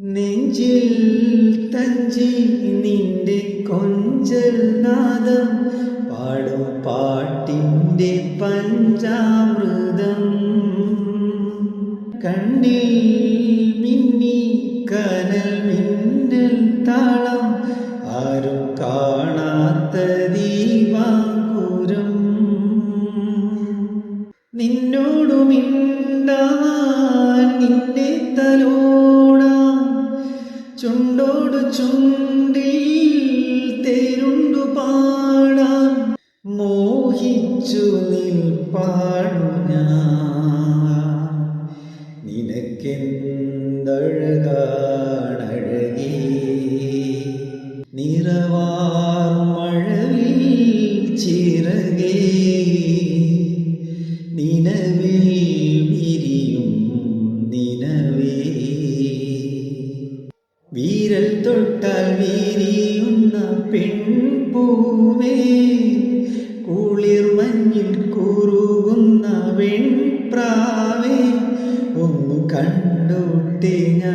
നെഞ്ചിൽ തഞ്ചി നിന്റെ കൊഞ്ചൽ നാദം പാടും പാട്ടിൻ്റെ പഞ്ചാമൃതം കണ്ണിൽ മിന്നി കനൽ മിന്നൽ താളം ആരും കാണാത്ത ദീപാങ്കുരം നിന്നോടു മിണ്ടാൻ നിന്നെ തലോടാം ചുണ്ടോട് ചുണ്ടിൽ തേരുണ്ടു പാടാം മോഹിച്ചു നിൽപ്പാടു ഞാൻ നിനക്കെന്തഴകാണഴകേ നിറവാർ മഴവിൽ ചിറകേ നിനവിൽ വിരിയും നിനവേ വീരൽ തൊട്ടാൽ വീരിയുന്ന പെൺപൂവേ കുളിർ മഞ്ഞിൽ കുറുകുന്ന വെൺപ്രാവേ ഒന്നു കണ്ടോട്ടെ ഞാൻ